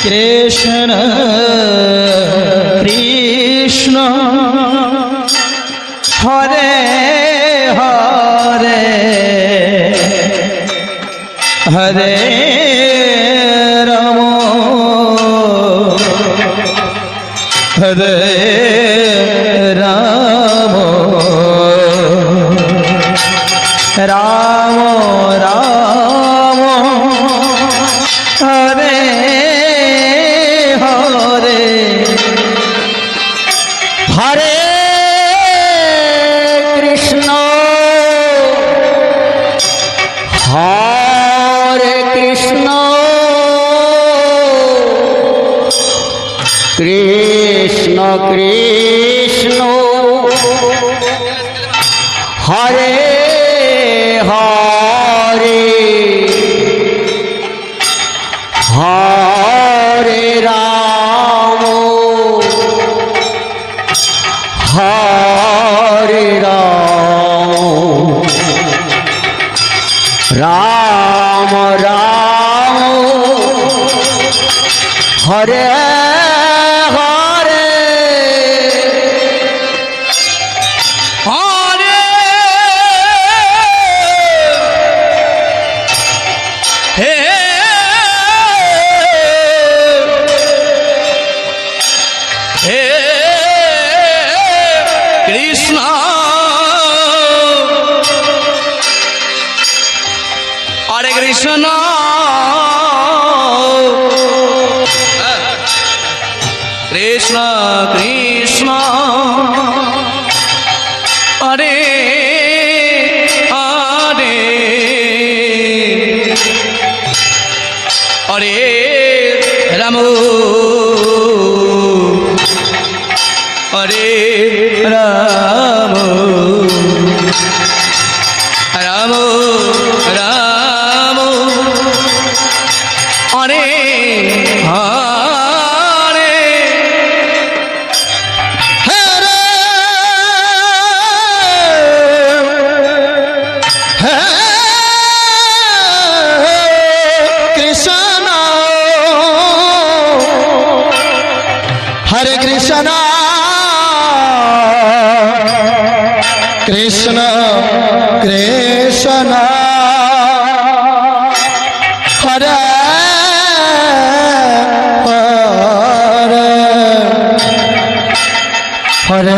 Krishna Krishna Hare Hare Hare Ram Hare Ram Ram Ram Hare Hare Hare Krishna Krishna Krishna Hare Hare Hare Ram Ram Ram Hare Krishna Krishna Hare Hare Hare Ram Hare Ram Ram Ram Hare Hare Krishna Krishna Krishna Hare Hare Hare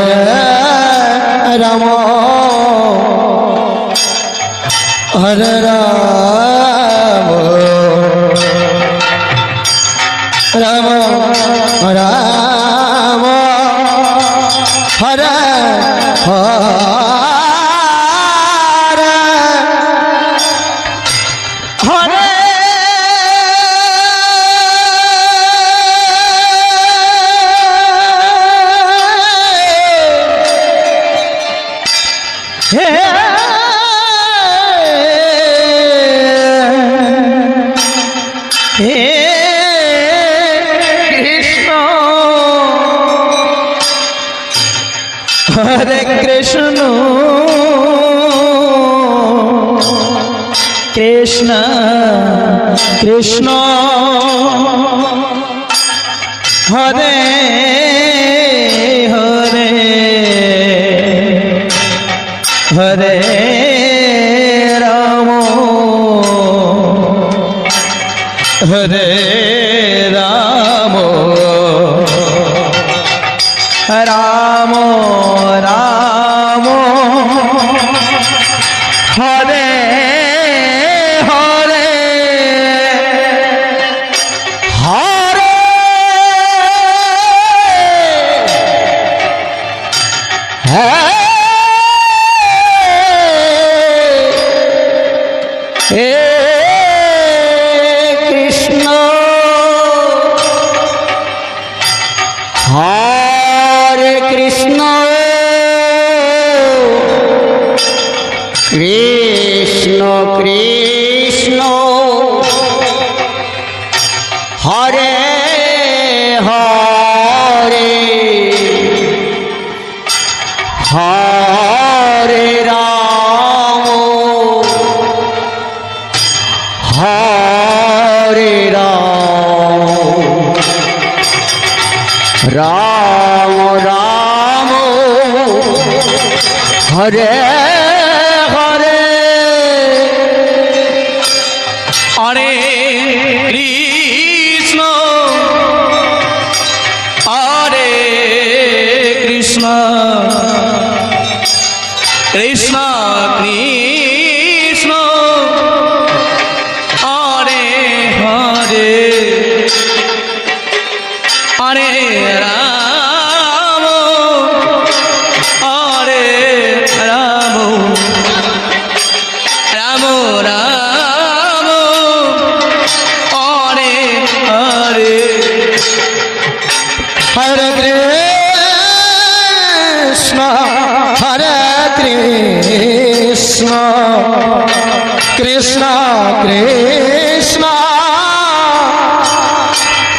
Ram Hare Ram Ram Ram Hare Hare Hare Krishna Krishna Krishna Hare Hare Hare Ram Hare Ram Ram Ram Hare Hare Hare Krishna Hare Krishna Krishna Krishna Hare Hare Hare Ram Hare Ram Ram Ram Hare Hare Hare Krishna Hare Krishna Krishna Krishna Hare Hare Hare Ram Hare Ram Ram Ram Hare Hare Hare Krishna Hare Krishna Krishna Krishna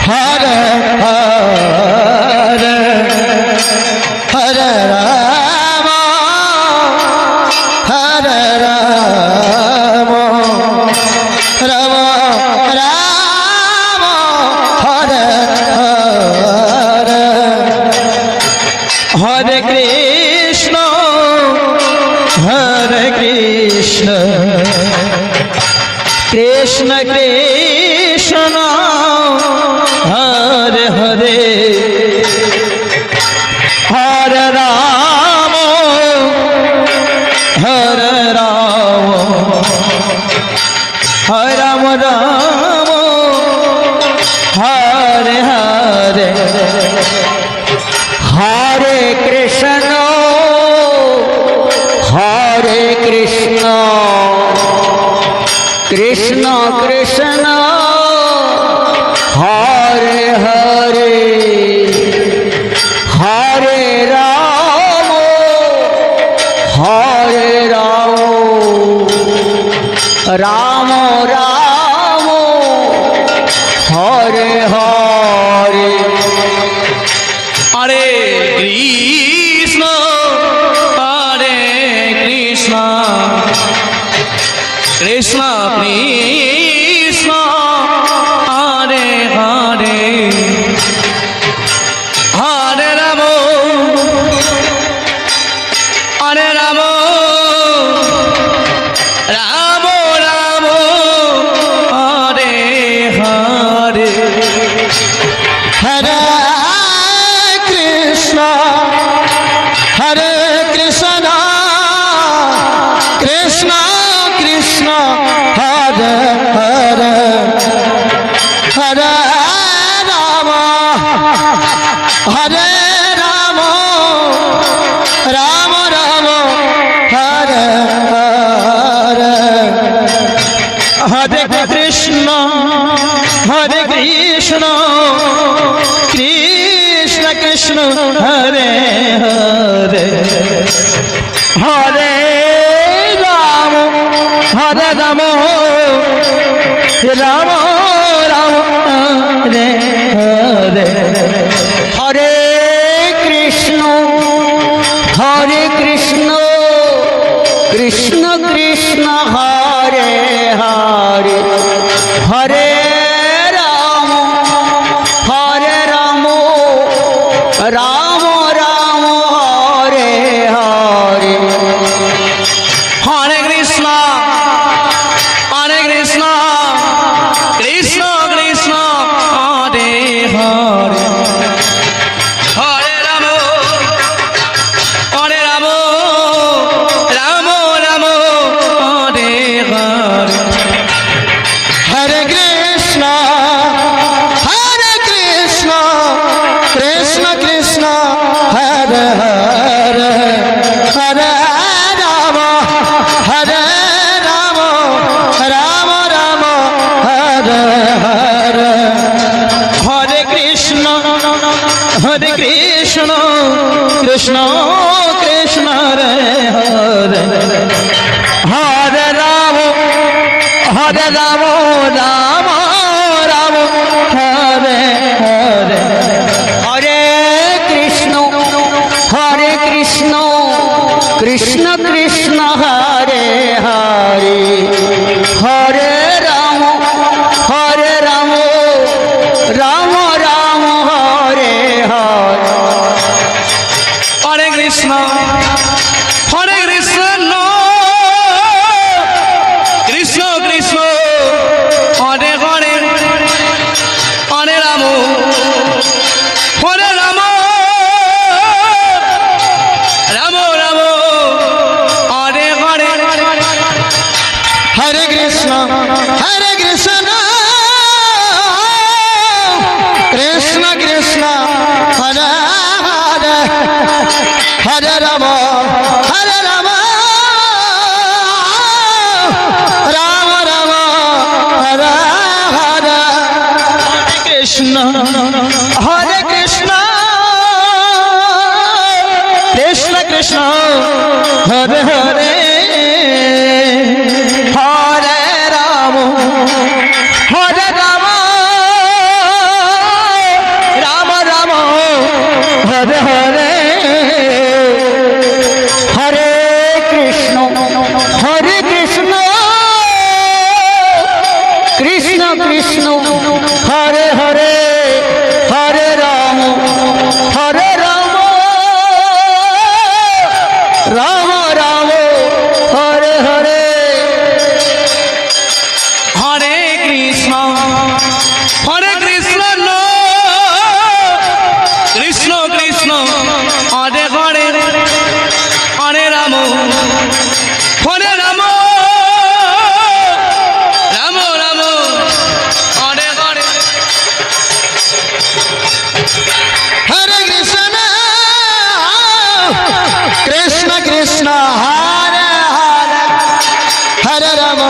Hare Hare Hare Ram Hare Ram Ram Ram Hare Hare Hare Krishna Hare Krishna Krishna Krishna Hare Hare Hare Ram Hare Ram Hare Ram Ram Hare Hare Hare Krishna Hare Krishna Krishna Krishna Hare Hare Hare Ram Hare Ram Ram Ram Hare Hare Hare Krishna Hare Krishna Krishna Krishna Hare Hare Hare Ram Hare Ram Ram Ram Hare Hare Hare Krishna Hare Krishna Krishna Krishna Hare Hare Hare Ram Hare Ram Ram Ram Hare Hare Hare Krishna Hare Krishna Krishna Krishna Hare Hare Hare Ram Hare Ram Ram Ram Hare Hare Hare Krishna Krishna Krishna Hare Hare Hare Ram Ram Ram Hare Hare Hare Krishna Krishna Krishna Hare Hare Hare Ram Ram Ram Hare Hare Hare Krishna Krishna Krishna Hare Hare Hare Ram Ram Ram Hare Hare Hare Krishna Krishna Krishna Hare Hare Hare Ram Ram Ram Hare Hare Hare Krishna Krishna Krishna Hare Hare Hare Ram Ram Ram Hare Hare Krishna Hare Krishna Krishna Krishna Hare Hare Hare Ram Hare Ram Ram Ram Hare Hare Hare Krishna Krishna Krishna Hare Hare Hare Ram Ram Ram Hare Hare Krishna Hare Krishna Krishna Krishna Hare Hare Hare Ram Ram Ram Hare Hare Hare Krishna Krishna Krishna Hare Hare Hare Ram Ram Ram Hare Hare Hare Krishna Krishna Krishna Hare Hare Hare Ram Ram Ram Hare Hare Hare Krishna Krishna Krishna Hare Hare Hare Ram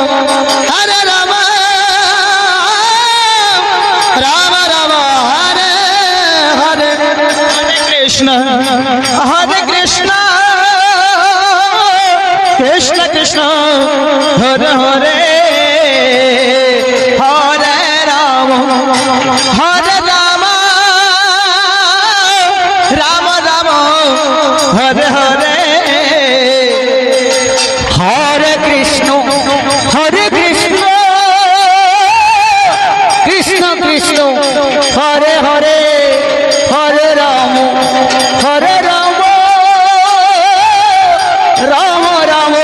Ram Ram Hare Hare Krishna Hare Krishna Krishna Krishna Hare Hare Hare Ram Ram Ram Hare Hare Hare Krishna Krishna Krishna Hare Hare Hare Ram Ram Ram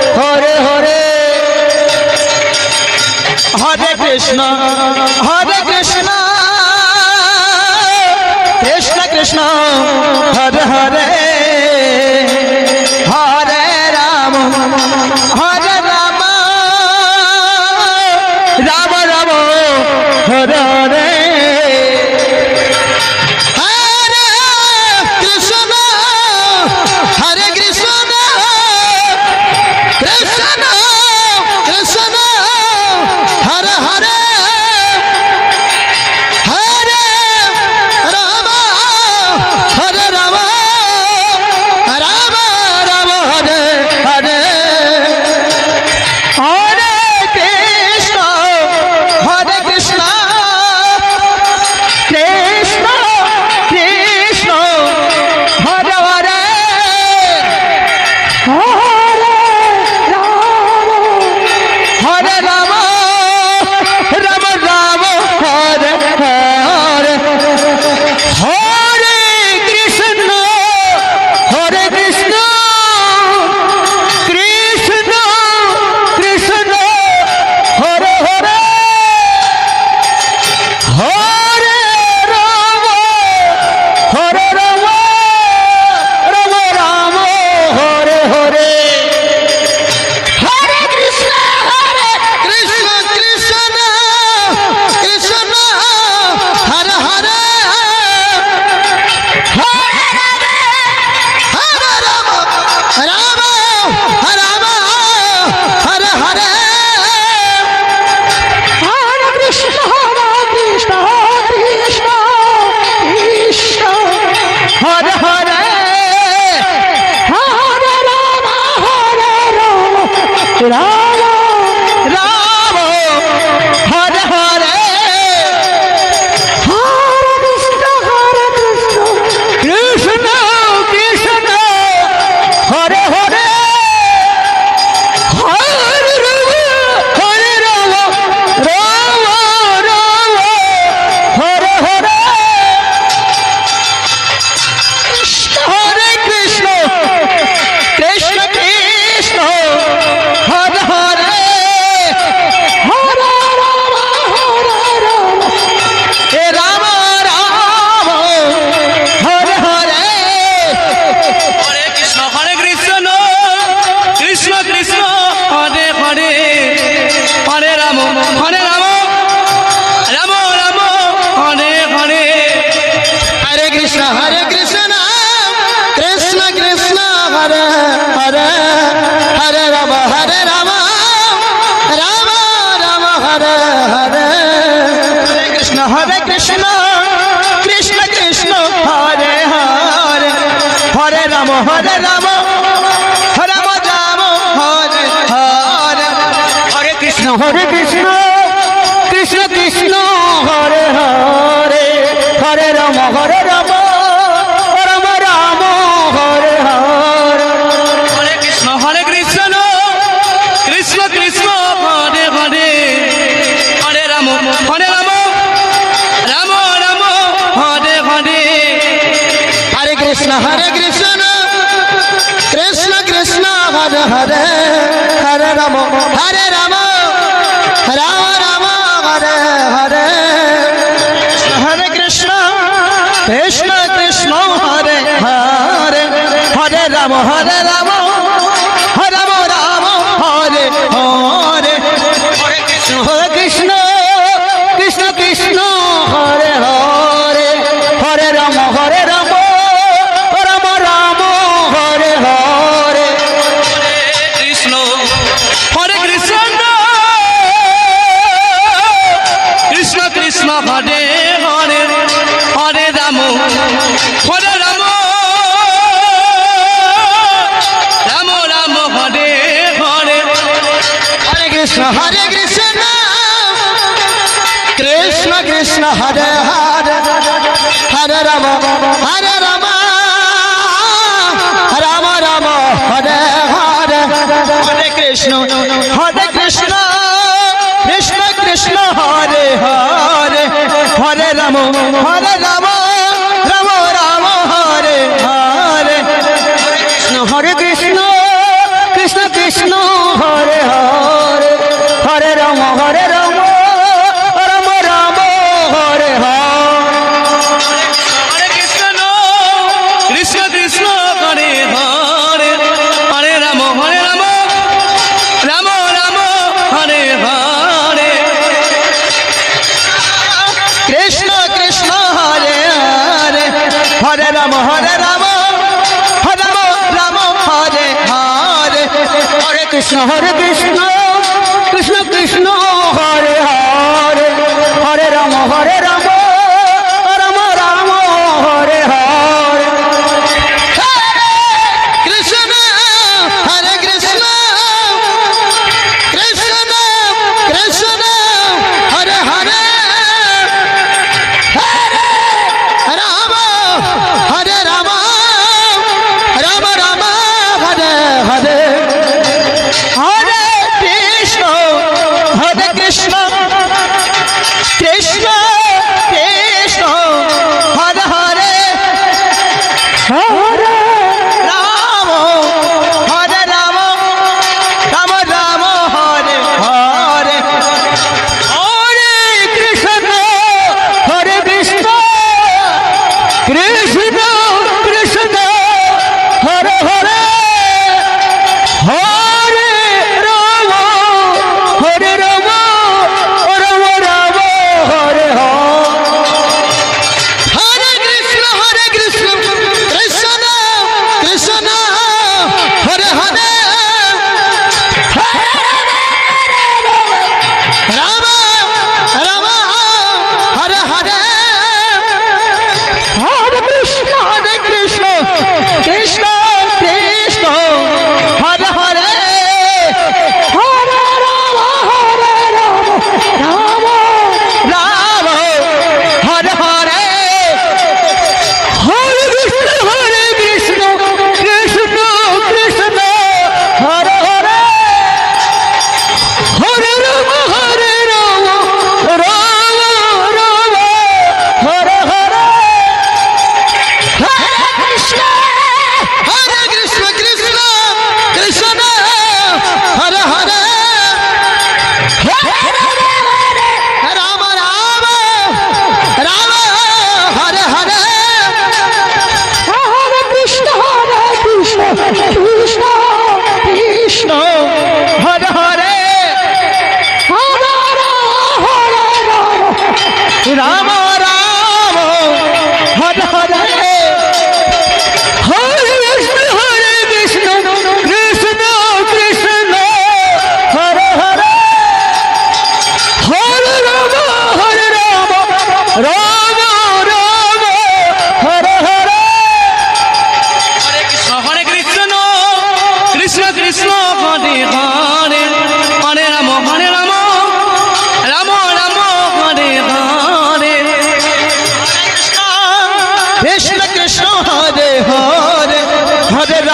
Hare Hare Hare Krishna Krishna Krishna Hare Hare Hare Ram Ram Ram Hare Hare Hare Krishna Krishna Krishna Hare Hare Hare Ram Ram Ram Hare Hare Hare Krishna Krishna Krishna Hare Hare Hare Ram Ram Ram Hare Hare Hare Krishna Krishna Krishna Hare Hare Hare Ram Ram Ram Hare Hare Hare Krishna Krishna Krishna Hare Hare Hare Ram Ram Hare Hare Hare Krishna Krishna Hare Hare Hare Ram Ram Ram Hare Hare Hare Krishna Krishna Krishna Hare Hare Hare Ram Ram Ram Hare Hare Hare Krishna Ram Hare Ram Ram Ram Hare Hare Hare Krishna Krishna Krishna Hare Hare Hare Ram Ram Ram Ram Hare Hare Hare Krishna Krishna Krishna Hare Hare Hare Ram Ram Ram Ram Hare Hare Hare Krishna Krishna Krishna Hare Hare Hare Ram Ram Ram Hare Hare Hare Krishna Krishna Hare Hare Hare Ram Ram Ram Hare Hare Hare Krishna Krishna Hare Hare Hare Ram Ram Ram Hare Hare Krishna Krishna Krishna Hare Hare Hare Ram Ram Ram Hare Hare Hare Krishna Krishna Hare Hare Hare Ram Ram Ram Hare Hare Hare Krishna Krishna Hare Hare Hare Ram Ram Ram Hare Hare Hare Krishna Krishna Hare Hare Hare Ram Ram Ram Hare Hare Hare Krishna Krishna Hare Hare Hare Ram Ram Ram Hare Hare Krishna Hare Hare Hare Ram Ram Ram Hare Hare Hare Krishna Krishna Hare Hare Hare Ram Ram Ram Hare Hare Krishna Krishna Hare Hare Ram Ram Hare Hare Hare Krishna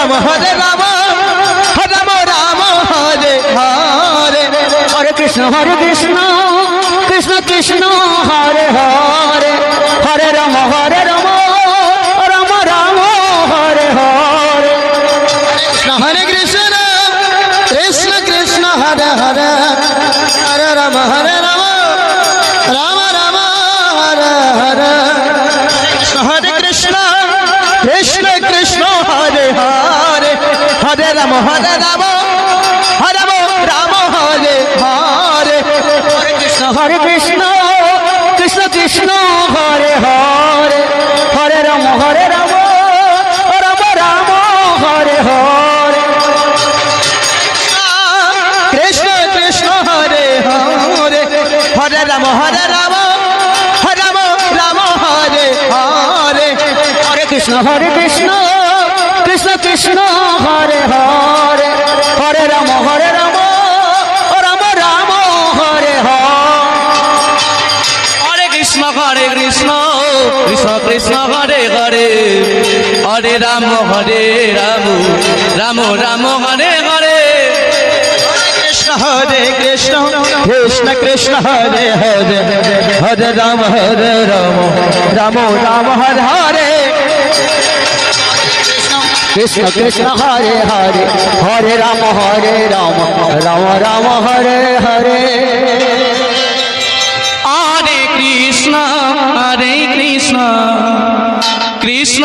Ram Hare Ram Ram Ram Hare Hare Hare Krishna Krishna Krishna Hare Hare Hare Ram Ram Ram Hare Hare Hare Krishna Krishna Krishna Hare Hare Hare Ram Ram Ram Ram Hare Hare Hare Krishna Krishna Krishna Hare Hare Hare Ram Ram Ram Hare Hare Hare Krishna Krishna Krishna Hare Hare Hare Ram Ram Ram Hare Hare Krishna Krishna Hare Hare Hare Ram Ram Ram Hare Hare Hare Krishna Krishna Krishna Hare Hare Hare Ram Ram Ram Hare Hare Krishna Krishna Krishna Hare Hare Hare Ram Ram Ram Hare Hare Hare Krishna Krishna Krishna Hare Hare Hare Ram Ram Ram Hare Hare Krishna Krishna Hare Hare Hare Ram Ram Ram Hare Hare Hare Krishna Krishna Krishna